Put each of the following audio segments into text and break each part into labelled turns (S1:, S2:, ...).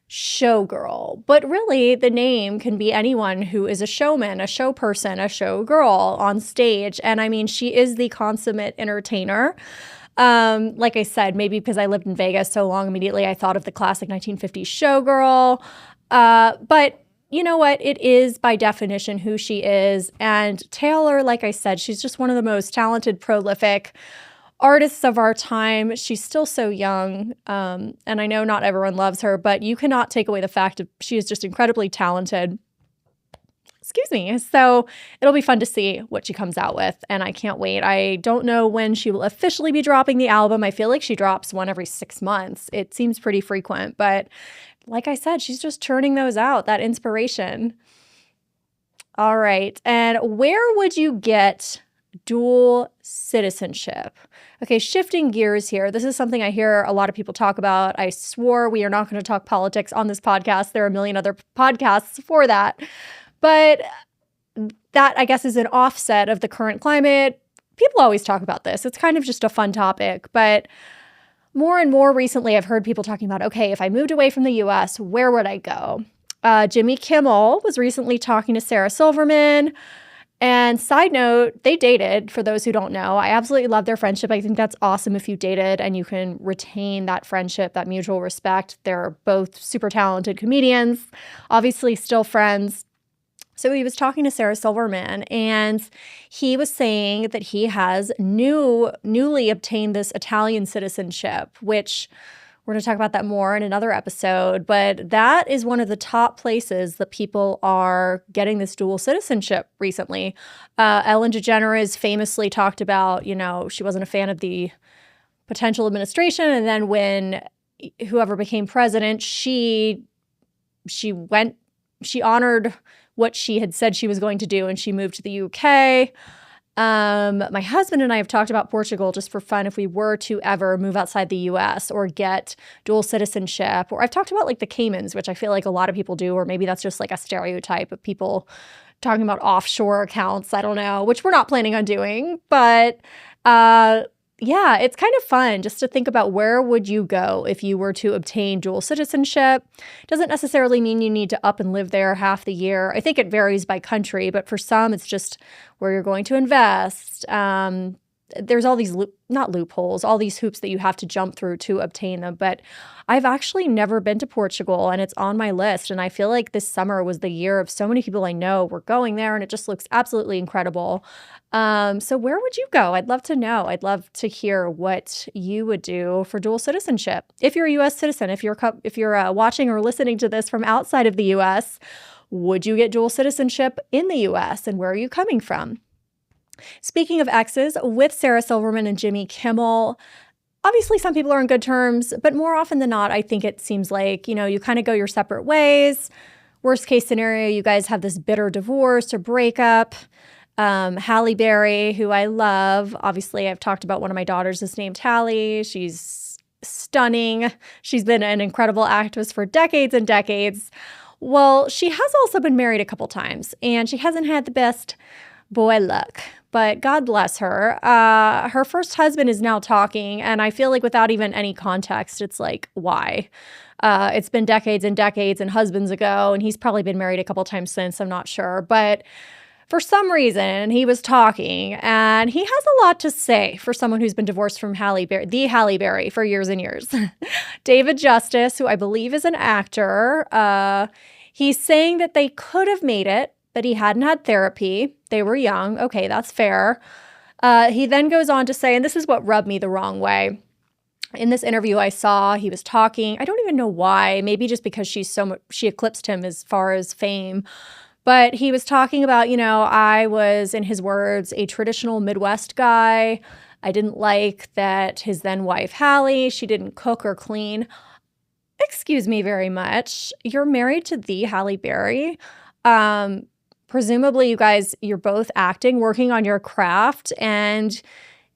S1: showgirl. But really, the name can be anyone who is a showman, a show person, a showgirl on stage. And I mean, she is the consummate entertainer. Like I said, maybe because I lived in Vegas so long, immediately I thought of the classic 1950s showgirl. But you know what? It is by definition who she is. And Taylor, like I said, she's just one of the most talented, prolific artists of our time. She's still so young. And I know not everyone loves her, but you cannot take away the fact that she is just incredibly talented. Excuse me. So it'll be fun to see what she comes out with. And I can't wait. I don't know when she will officially be dropping the album. I feel like she drops one every 6 months. It seems pretty frequent. But like I said, she's just churning those out, that inspiration. All right. And where would you get dual citizenship? Okay, shifting gears here. This is something I hear a lot of people talk about. I swore we are not going to talk politics on this podcast. There are a million other podcasts for that. But that, I guess, is an offset of the current climate. People always talk about this. It's kind of just a fun topic. But more and more recently, I've heard people talking about, okay, if I moved away from the US, where would I go? Jimmy Kimmel was recently talking to Sarah Silverman. And side note, they dated, for those who don't know. I absolutely love their friendship. I think that's awesome if you dated and you can retain that friendship, that mutual respect. They're both super talented comedians, obviously still friends. So he was talking to Sarah Silverman, and he was saying that he has newly obtained this Italian citizenship, which we're going to talk about that more in another episode. But that is one of the top places that people are getting this dual citizenship recently. Ellen DeGeneres famously talked about, she wasn't a fan of the potential administration. And then when whoever became president, she honored what she had said she was going to do, and she moved to the UK. My husband and I have talked about Portugal just for fun if we were to ever move outside the US or get dual citizenship. Or I've talked about like the Caymans, which I feel like a lot of people do, or maybe that's just like a stereotype of people talking about offshore accounts. I don't know, which we're not planning on doing. But yeah, it's kind of fun just to think about where would you go if you were to obtain dual citizenship. Doesn't necessarily mean you need to up and live there half the year. I think it varies by country, but for some, it's just where you're going to invest. There's all these, not loopholes, all these hoops that you have to jump through to obtain them. But I've actually never been to Portugal, and it's on my list. And I feel like this summer was the year of so many people I know were going there, and it just looks absolutely incredible. So where would you go? I'd love to know. I'd love to hear what you would do for dual citizenship. If you're a U.S. citizen, if you're watching or listening to this from outside of the U.S., would you get dual citizenship in the U.S., and where are you coming from? Speaking of exes, with Sarah Silverman and Jimmy Kimmel, obviously some people are on good terms, but more often than not, I think it seems like, you kind of go your separate ways. Worst case scenario, you guys have this bitter divorce or breakup. Halle Berry, who I love, obviously I've talked about one of my daughters is named Halle. She's stunning. She's been an incredible actress for decades and decades. Well, she has also been married a couple times, and she hasn't had the best boy luck, but God bless her. Her first husband is now talking, and I feel like without even any context, it's like, why? It's been decades and decades and husbands ago, and he's probably been married a couple times since, I'm not sure. But for some reason, he was talking, and he has a lot to say for someone who's been divorced from the Halle Berry for years and years. David Justice, who I believe is an actor, he's saying that they could have made it, but he hadn't had therapy. They were young. Okay, that's fair. He then goes on to say, and this is what rubbed me the wrong way. In this interview I saw, he was talking. I don't even know why. Maybe just because she eclipsed him as far as fame. But he was talking about, I was, in his words, a traditional Midwest guy. I didn't like that his then wife, Halle, she didn't cook or clean. Excuse me very much. You're married to the Halle Berry. Presumably, you guys, you're both acting, working on your craft, and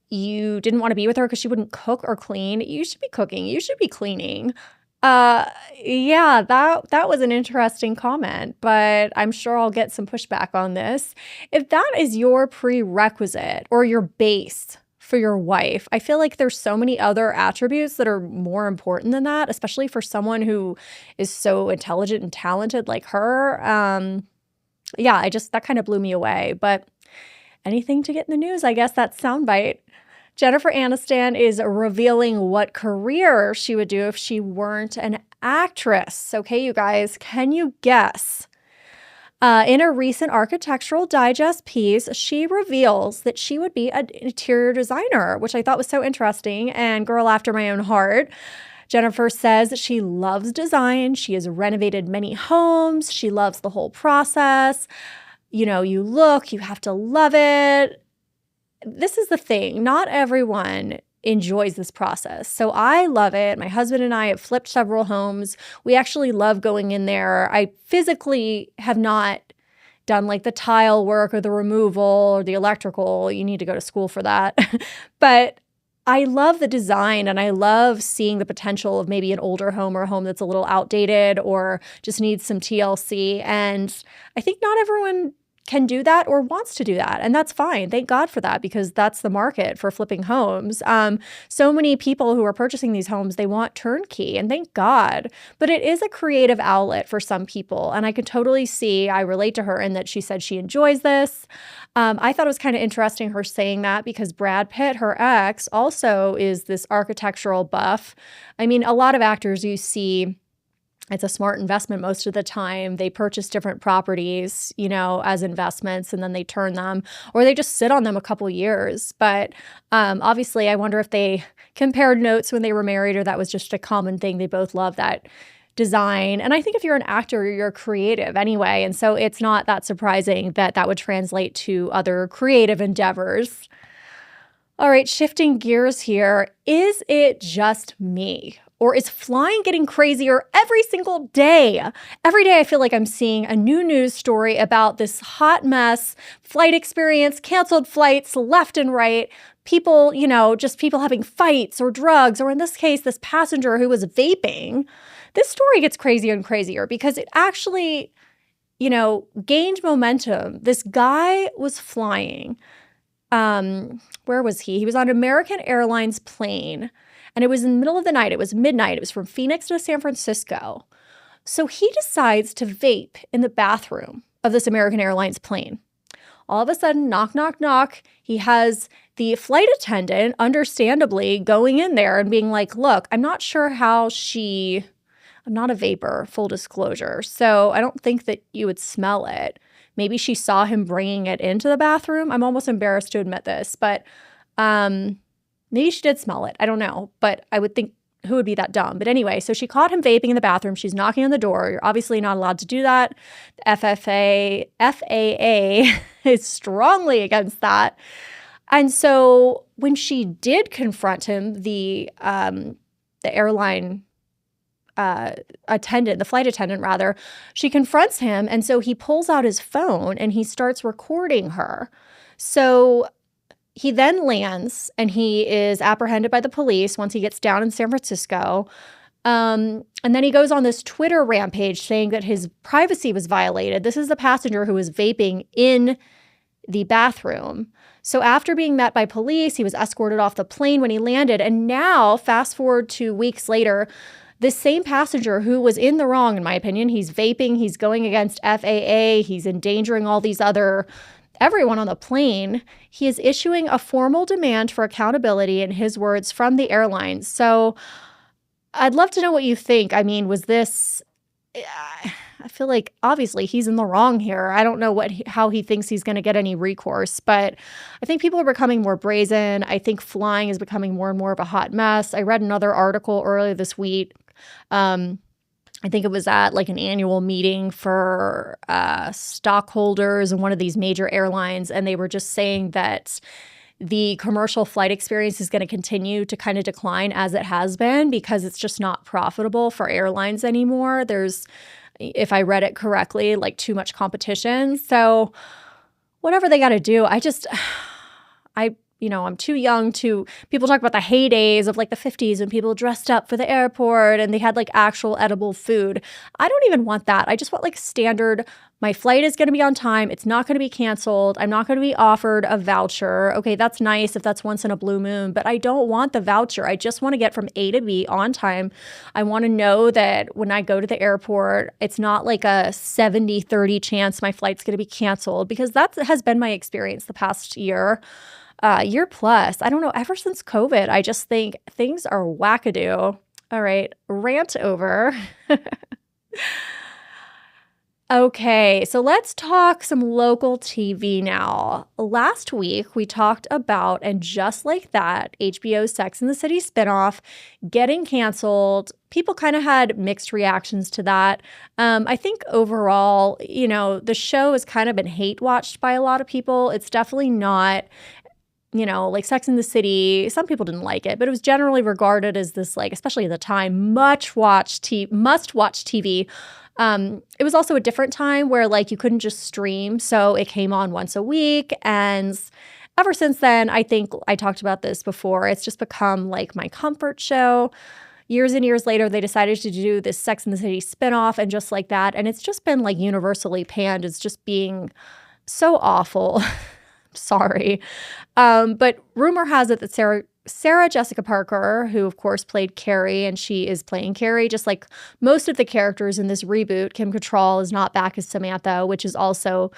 S1: you didn't want to be with her because she wouldn't cook or clean. You should be cooking. You should be cleaning. Yeah, that was an interesting comment, but I'm sure I'll get some pushback on this. If that is your prerequisite or your base for your wife. I feel like there's so many other attributes that are more important than that, especially for someone who is so intelligent and talented like her. Yeah, that kind of blew me away. But anything to get in the news, I guess that's soundbite. Jennifer Aniston is revealing what career she would do if she weren't an actress. Okay, you guys, can you guess? In a recent Architectural Digest piece, she reveals that she would be an interior designer, which I thought was so interesting and girl after my own heart. Jennifer says that she loves design. She has renovated many homes. She loves the whole process. You have to love it. This is the thing. Not everyone enjoys this process. So I love it. My husband and I have flipped several homes. We actually love going in there. I physically have not done like the tile work or the removal or the electrical. You need to go to school for that. But I love the design and I love seeing the potential of maybe an older home or a home that's a little outdated or just needs some TLC. And I think not everyone can do that or wants to do that. And that's fine. Thank God for that, because that's the market for flipping homes. So many people who are purchasing these homes, they want turnkey, and thank God. But it is a creative outlet for some people. And I could totally see, I relate to her in that she said she enjoys this. I thought it was kind of interesting her saying that, because Brad Pitt, her ex, also is this architectural buff. I mean, a lot of actors you see, it's a smart investment most of the time. They purchase different properties, as investments, and then they turn them, or they just sit on them a couple years. But obviously, I wonder if they compared notes when they were married, or that was just a common thing. They both love that design. And I think if you're an actor, you're creative anyway. And so it's not that surprising that that would translate to other creative endeavors. All right, shifting gears here. Is it just me? Or is flying getting crazier every single day? Every day I feel like I'm seeing a new news story about this hot mess, flight experience, canceled flights left and right, people, just people having fights or drugs, or in this case, this passenger who was vaping. This story gets crazier and crazier because it actually, gained momentum. This guy was flying. Where was he? He was on an American Airlines plane. And it was in the middle of the night. It was midnight. It was from Phoenix to San Francisco. So he decides to vape in the bathroom of this American Airlines plane. All of a sudden, knock, knock, knock. He has the flight attendant, understandably, going in there and being like, look, I'm not sure how I'm not a vapor, full disclosure. So I don't think that you would smell it. Maybe she saw him bringing it into the bathroom. I'm almost embarrassed to admit this, but maybe she did smell it. I don't know, but I would think, who would be that dumb? But anyway, so she caught him vaping in the bathroom. She's knocking on the door. You're obviously not allowed to do that. The FAA is strongly against that. And so when she did confront him, the airline attendant, the flight attendant rather, she confronts him. And so he pulls out his phone and he starts recording her. So he then lands and he is apprehended by the police once he gets down in San Francisco. And then he goes on this Twitter rampage saying that his privacy was violated. This is the passenger who was vaping in the bathroom. So after being met by police, he was escorted off the plane when he landed. And now, fast forward to weeks later, this same passenger who was in the wrong, in my opinion, he's vaping, he's going against FAA, he's endangering all these everyone on the plane. He is issuing a formal demand for accountability, in his words, from the airlines. So I'd love to know what you think. I mean, was this, I feel like obviously he's in the wrong here. I don't know how he thinks he's going to get any recourse, but I think people are becoming more brazen. I think flying is becoming more and more of a hot mess. I read another article earlier this week. I think it was at like an annual meeting for stockholders in one of these major airlines. And they were just saying that the commercial flight experience is going to continue to kind of decline as it has been, because it's just not profitable for airlines anymore. There's, if I read it correctly, like too much competition. So whatever they got to do, I I'm too young to, people talk about the heydays of like the 50s when people dressed up for the airport and they had like actual edible food. I don't even want that. I just want like standard, my flight is going to be on time. It's not going to be canceled. I'm not going to be offered a voucher. Okay, that's nice if that's once in a blue moon, but I don't want the voucher. I just want to get from A to B on time. I want to know that when I go to the airport, it's not like a 70-30 chance my flight's going to be canceled, because that has been my experience the past year plus. I don't know, ever since COVID, I just think things are wackadoo. All right, rant over. Okay, so let's talk some local TV now. Last week, we talked about, and just like that, HBO's Sex and the City spinoff getting canceled. People kind of had mixed reactions to that. I think overall, the show has kind of been hate watched by a lot of people. It's definitely not, like Sex and the City. Some people didn't like it, but it was generally regarded as this, like, especially at the time, must-watch TV. It was also a different time where like you couldn't just stream, so it came on once a week. And ever since then, I think I talked about this before, it's just become like my comfort show. Years and years later, they decided to do this Sex and the City spinoff, and just like that. And it's just been like universally panned as just being so awful. Sorry. But rumor has it that Sarah Jessica Parker, who of course played Carrie, and she is playing Carrie, just like most of the characters in this reboot. Kim Cattrall is not back as Samantha, which is also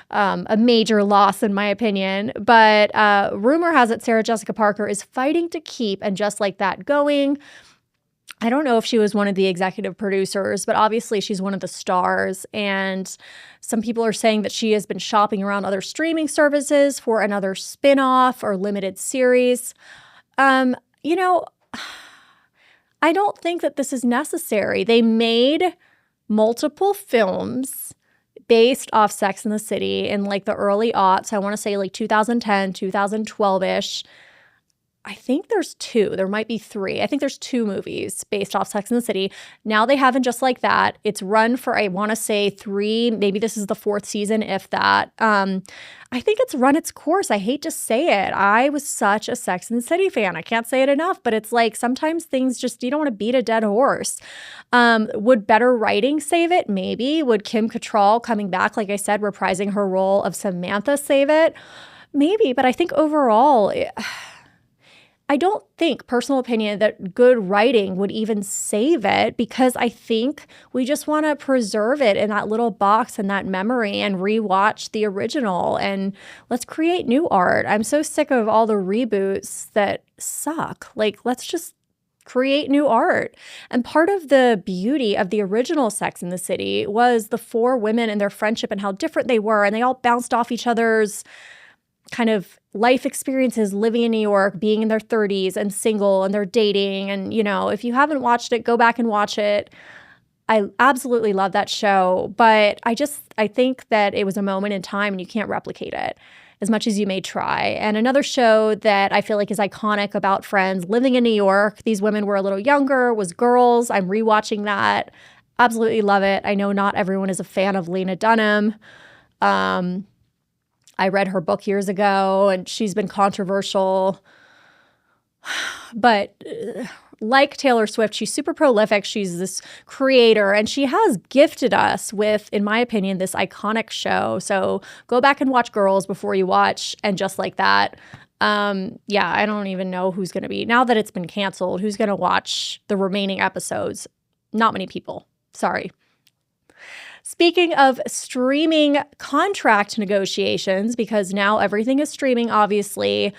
S1: a major loss in my opinion. But rumor has it Sarah Jessica Parker is fighting to keep And Just Like That going. I don't know if she was one of the executive producers, but obviously she's one of the stars. And some people are saying that she has been shopping around other streaming services for another spin-off or limited series. I don't think that this is necessary. They made multiple films based off Sex and the City in like the early aughts. I want to say like 2010, 2012-ish. I think there's two. There might be three. I think there's two movies based off Sex and the City. Now they have And Just Like That. It's run for, I want to say 3, maybe this is the 4th season, if that. I think it's run its course. I hate to say it. I was such a Sex and the City fan. I can't say it enough, but it's like sometimes things just, you don't want to beat a dead horse. Would better writing save it? Maybe. Would Kim Cattrall coming back, like I said, reprising her role of Samantha save it? Maybe, but I think overall... I don't think, personal opinion, that good writing would even save it, because I think we just want to preserve it in that little box and that memory and rewatch the original, and let's create new art. I'm so sick of all the reboots that suck. Like, let's just create new art. And part of the beauty of the original Sex and the City was the 4 women and their friendship and how different they were, and they all bounced off each other's kind of life experiences, living in New York, being in their 30s and single, and they're dating. And, if you haven't watched it, go back and watch it. I absolutely love that show. But I think that it was a moment in time and you can't replicate it as much as you may try. And another show that I feel like is iconic about Friends, living in New York, these women were a little younger, was Girls. I'm rewatching that. Absolutely love it. I know not everyone is a fan of Lena Dunham. I read her book years ago, and she's been controversial. But like Taylor Swift, she's super prolific. She's this creator, and she has gifted us with, in my opinion, this iconic show. So go back and watch Girls before you watch And Just Like That. I don't even know who's going to be, now that it's been canceled, who's going to watch the remaining episodes. Not many people. Sorry. Speaking of streaming contract negotiations, because now everything is streaming, obviously,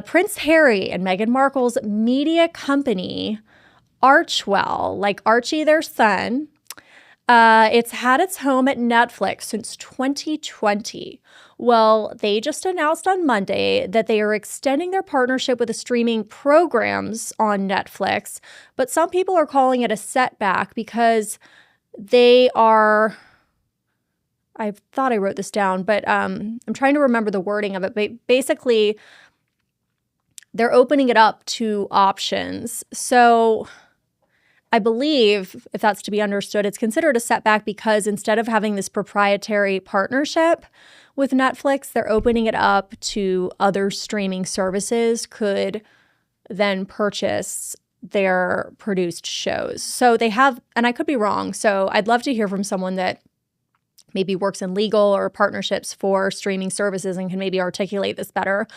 S1: Prince Harry and Meghan Markle's media company, Archewell, like Archie, their son, it's had its home at Netflix since 2020. Well, they just announced on Monday that they are extending their partnership with the streaming programs on Netflix, but some people are calling it a setback because they are, I thought I wrote this down, but I'm trying to remember the wording of it. But basically, they're opening it up to options. So I believe, if that's to be understood, it's considered a setback because instead of having this proprietary partnership with Netflix. They're opening it up to other streaming services could then purchase their produced shows. So they have, and I could be wrong, so I'd love to hear from someone that maybe works in legal or partnerships for streaming services and can maybe articulate this better.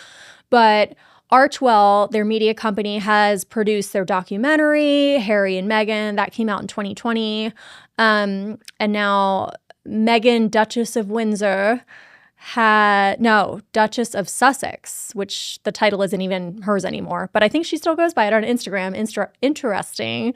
S1: But Archwell, their media company, has produced their documentary, Harry and Meghan, that came out in 2020. And now Meghan, Duchess of Windsor, Duchess of Sussex, which the title isn't even hers anymore, but I think she still goes by it on Instagram. Interesting.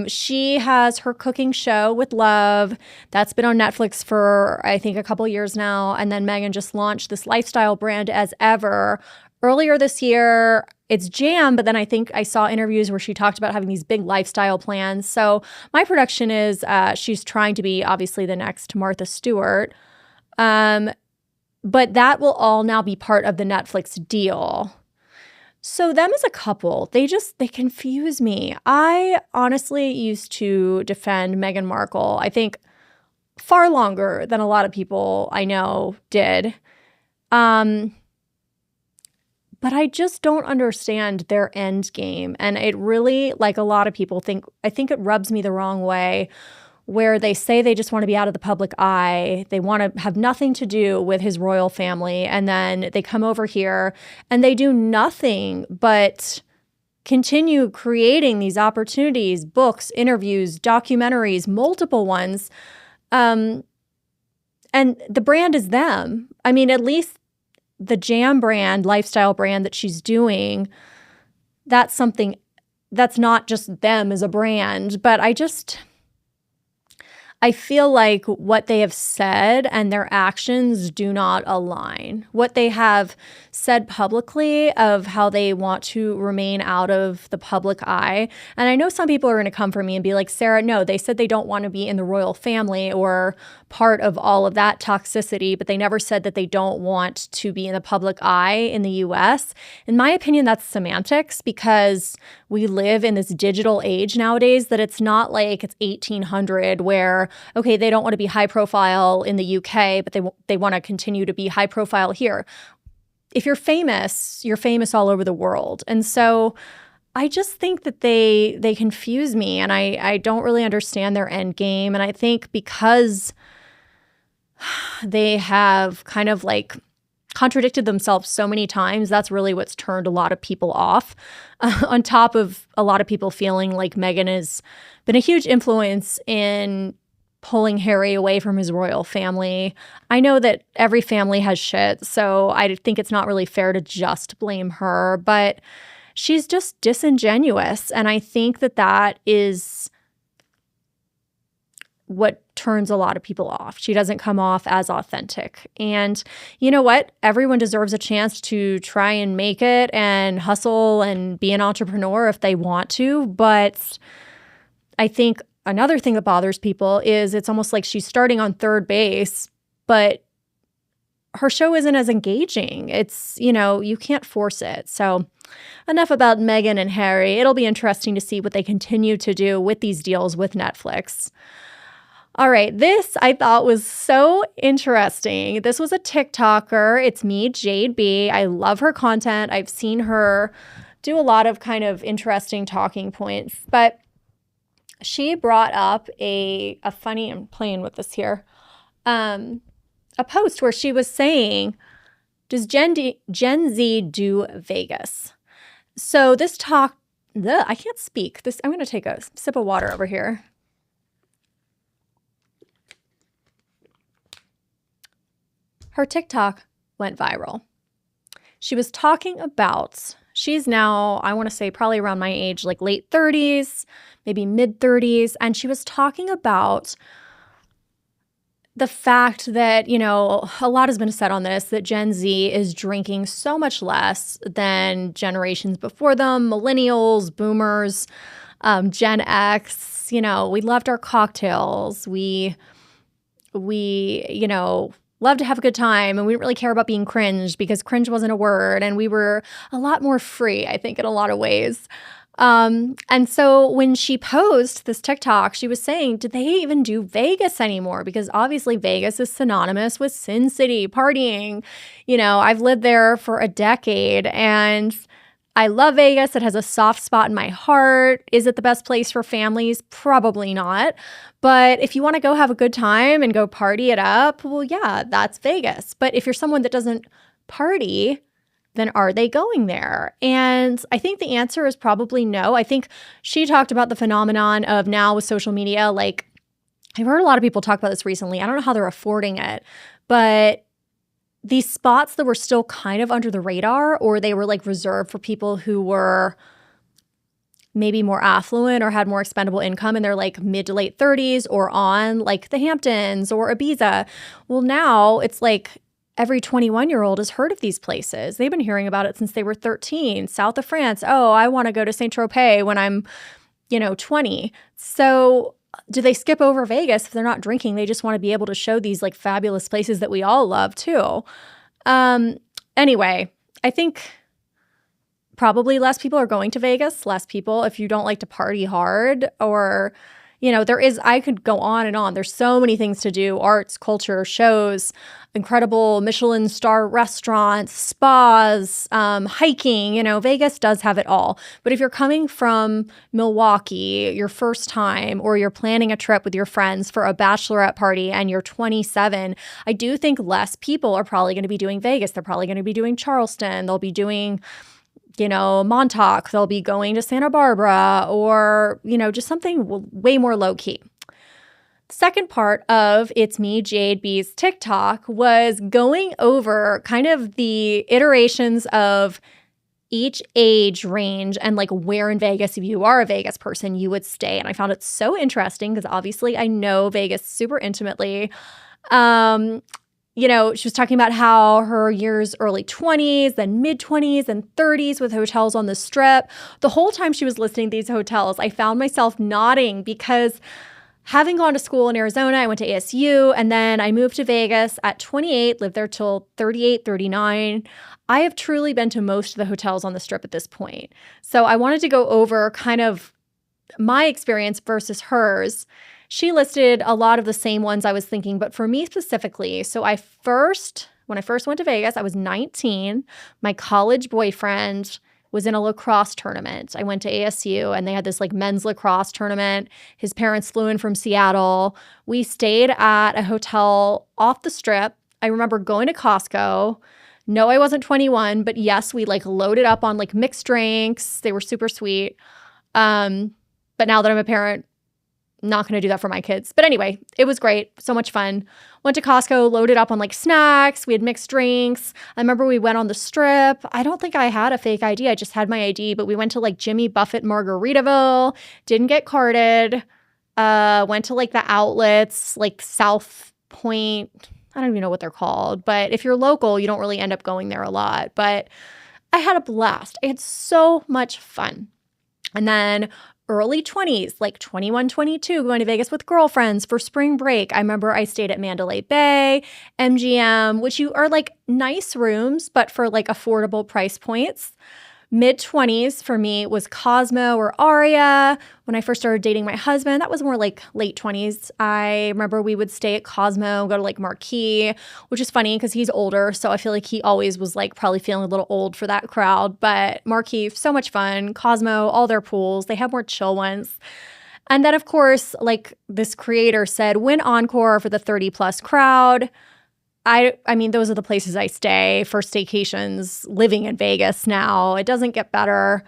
S1: She has her cooking show with Love. That's been on Netflix for, I think, a couple years now. And then Meghan just launched this lifestyle brand, As Ever, earlier this year. It's Jam, but then I think I saw interviews where she talked about having these big lifestyle plans. So my prediction is she's trying to be, obviously, the next Martha Stewart. But that will all now be part of the Netflix deal. So them as a couple, they confuse me. I honestly used to defend Meghan Markle, I think far longer than a lot of people I know did. But I just don't understand their end game. And it really, like a lot of people I think it rubs me the wrong way, where they say they just want to be out of the public eye. They want to have nothing to do with his royal family. And then they come over here and they do nothing but continue creating these opportunities, books, interviews, documentaries, multiple ones. And the brand is them. I mean, at least the Jam brand, lifestyle brand that she's doing, that's something that's not just them as a brand. But I feel like what they have said and their actions do not align. What they have said publicly of how they want to remain out of the public eye. And I know some people are going to come for me and be like, Sarah, no, they said they don't want to be in the royal family or part of all of that toxicity, but they never said that they don't want to be in the public eye in the US. In my opinion, that's semantics, because we live in this digital age nowadays that it's not like it's 1800 where, okay, they don't want to be high profile in the UK, but they want to continue to be high profile here. If you're famous all over the world. And so I just think that they confuse me, and I don't really understand their end game. And I think because they have kind of like contradicted themselves so many times, that's really what's turned a lot of people off, on top of a lot of people feeling like Meghan has been a huge influence in pulling Harry away from his royal family. I know that every family has shit, so I think it's not really fair to just blame her, but she's just disingenuous. And I think that is what turns a lot of people off. She doesn't come off as authentic. And you know what? Everyone deserves a chance to try and make it and hustle and be an entrepreneur if they want to. But I think another thing that bothers people is it's almost like she's starting on third base, but her show isn't as engaging. It's, you can't force it. So enough about Meghan and Harry. It'll be interesting to see what they continue to do with these deals with Netflix. All right, this I thought was so interesting. This was a TikToker. It's me, Jade B. I love her content. I've seen her do a lot of kind of interesting talking points, but she brought up a funny, I'm playing with this here, a post where she was saying, does Gen Z do Vegas? So this talk, I can't speak. I'm going to take a sip of water over here. Her TikTok went viral. She was talking about, she's now, I want to say probably around my age, like late 30s, maybe mid 30s. And she was talking about the fact that, a lot has been said on this, that Gen Z is drinking so much less than generations before them, millennials, boomers, Gen X. We loved our cocktails. We love to have a good time, and we didn't really care about being cringe because cringe wasn't a word, and we were a lot more free, I think, in a lot of ways. And so when she posted this TikTok, she was saying, did they even do Vegas anymore? Because obviously Vegas is synonymous with Sin City, partying. I've lived there for a decade and I love Vegas. It has a soft spot in my heart. Is it the best place for families? Probably not. But if you want to go have a good time and go party it up, well, yeah, that's Vegas. But if you're someone that doesn't party, then are they going there? And I think the answer is probably no. I think she talked about the phenomenon of now with social media, like I've heard a lot of people talk about this recently. I don't know how they're affording it, but these spots that were still kind of under the radar, or they were like reserved for people who were maybe more affluent or had more expendable income, and they're like mid to late 30s or on, like the Hamptons or Ibiza. Well, now it's like every 21-year-old has heard of these places. They've been hearing about it since they were 13. South of France. Oh, I want to go to Saint-Tropez when I'm, 20. So do they skip over Vegas if they're not drinking? They just want to be able to show these like fabulous places that we all love too. Anyway, I think probably less people are going to Vegas, less people if you don't like to party hard, or I could go on and on. There's so many things to do: arts, culture, shows, incredible Michelin star restaurants, spas, hiking. Vegas does have it all. But if you're coming from Milwaukee, your first time, or you're planning a trip with your friends for a bachelorette party and you're 27, I do think less people are probably going to be doing Vegas. They're probably going to be doing Charleston. They'll be doing Montauk, they'll be going to Santa Barbara, or, just something way more low key. The second part of It's Me, Jade B's TikTok was going over kind of the iterations of each age range and like where in Vegas, if you are a Vegas person, you would stay. And I found it so interesting because obviously I know Vegas super intimately. She was talking about how her years early 20s, then mid 20s and 30s with hotels on the Strip. The whole time she was listing these hotels, I found myself nodding because having gone to school in Arizona, I went to ASU, and then I moved to Vegas at 28, lived there till 38, 39. I have truly been to most of the hotels on the Strip at this point. So I wanted to go over kind of my experience versus hers. She listed a lot of the same ones I was thinking, but for me specifically, so when I first went to Vegas, I was 19. My college boyfriend was in a lacrosse tournament. I went to ASU and they had this like men's lacrosse tournament. His parents flew in from Seattle. We stayed at a hotel off the Strip. I remember going to Costco. No, I wasn't 21, but yes, we like loaded up on like mixed drinks. They were super sweet. But now that I'm a parent, not going to do that for my kids. But anyway, it was great. So much fun. Went to Costco, loaded up on like snacks. We had mixed drinks. I remember we went on the Strip. I don't think I had a fake ID. I just had my ID, but we went to like Jimmy Buffett Margaritaville. Didn't get carded. Went to like the outlets, like South Point. I don't even know what they're called. But if you're local, you don't really end up going there a lot. But I had a blast. I had so much fun. And then early 20s, like 21, 22, going to Vegas with girlfriends for spring break. I remember I stayed at Mandalay Bay, MGM, which are like nice rooms, but for like affordable price points. Mid-20s for me was Cosmo or Aria. When I first started dating my husband, that was more like late 20s. I remember we would stay at Cosmo, go to like Marquee, which is funny because he's older. So I feel like he always was like probably feeling a little old for that crowd. But Marquee, so much fun. Cosmo, all their pools. They have more chill ones. And then, of course, like this creator said, win Encore for the 30 plus crowd. I mean, those are the places I stay for staycations, living in Vegas now. It doesn't get better.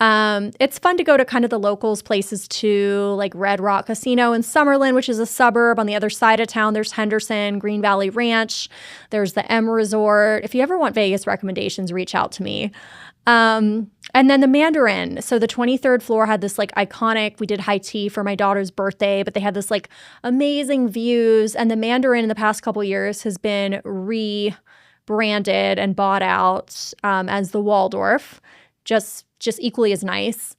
S1: It's fun to go to kind of the locals places too, like Red Rock Casino in Summerlin, which is a suburb. On the other side of town, there's Henderson, Green Valley Ranch. There's the M Resort. If you ever want Vegas recommendations, reach out to me. And then the Mandarin. So the 23rd floor had this like iconic, we did high tea for my daughter's birthday, but they had this like amazing views. And the Mandarin in the past couple years has been rebranded and bought out as the Waldorf, just equally as nice.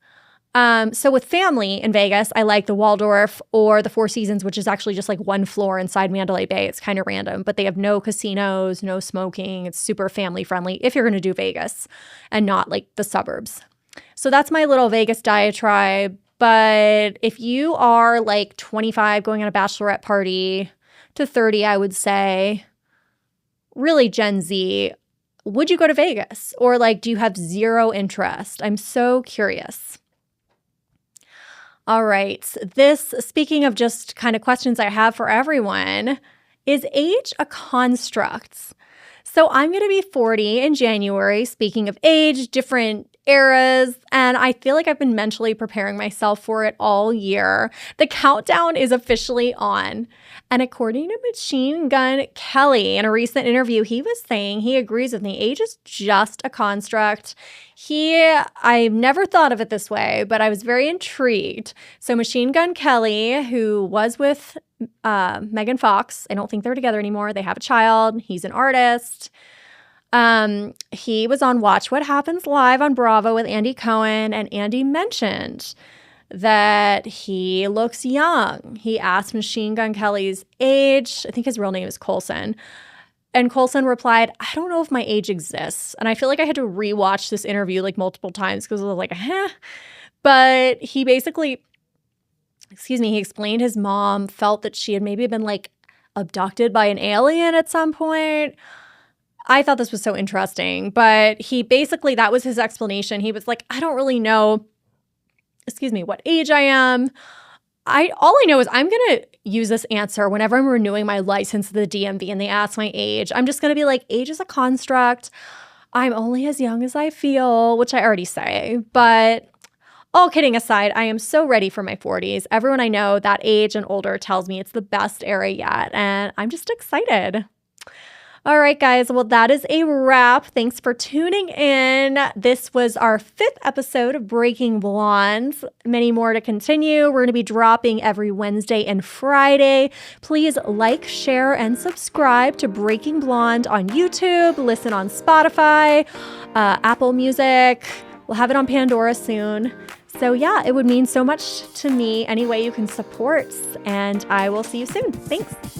S1: So with family in Vegas, I like the Waldorf or the Four Seasons, which is actually just like one floor inside Mandalay Bay. It's kind of random, but they have no casinos, no smoking. It's super family friendly if you're going to do Vegas and not like the suburbs. So that's my little Vegas diatribe. But if you are like 25 going on a bachelorette party to 30, I would say, really Gen Z, would you go to Vegas? Or like, do you have zero interest? I'm so curious. All right. Speaking of just kind of questions I have for everyone, is age a construct? So I'm going to be 40 in January. Speaking of age, different eras, and I feel like I've been mentally preparing myself for it all year. The countdown is officially on. And according to Machine Gun Kelly, in a recent interview, he was saying he agrees with me. Age is just a construct. I've never thought of it this way, but I was very intrigued. So Machine Gun Kelly, who was with Megan Fox, I don't think they're together anymore. They have a child. He's an artist. He was on Watch What Happens Live on Bravo with Andy Cohen, and Andy mentioned that he looks young. He asked Machine Gun Kelly's age. I think his real name is Coulson. And Coulson replied, I don't know if my age exists. And I feel like I had to rewatch this interview like multiple times because I was like, But he basically, he explained his mom felt that she had maybe been like abducted by an alien at some point. I thought this was so interesting, but that was his explanation. He was like, I don't really know, what age I am. All I know is I'm going to use this answer whenever I'm renewing my license to the DMV and they ask my age. I'm just going to be like, age is a construct. I'm only as young as I feel, which I already say. But all kidding aside, I am so ready for my 40s. Everyone I know that age and older tells me it's the best era yet, and I'm just excited. All right, guys. Well, that is a wrap. Thanks for tuning in. This was our 5th episode of Breaking Blondes. Many more to continue. We're going to be dropping every Wednesday and Friday. Please like, share, and subscribe to Breaking Blonde on YouTube. Listen on Spotify, Apple Music. We'll have it on Pandora soon. So yeah, it would mean so much to me any way you can support. And I will see you soon. Thanks.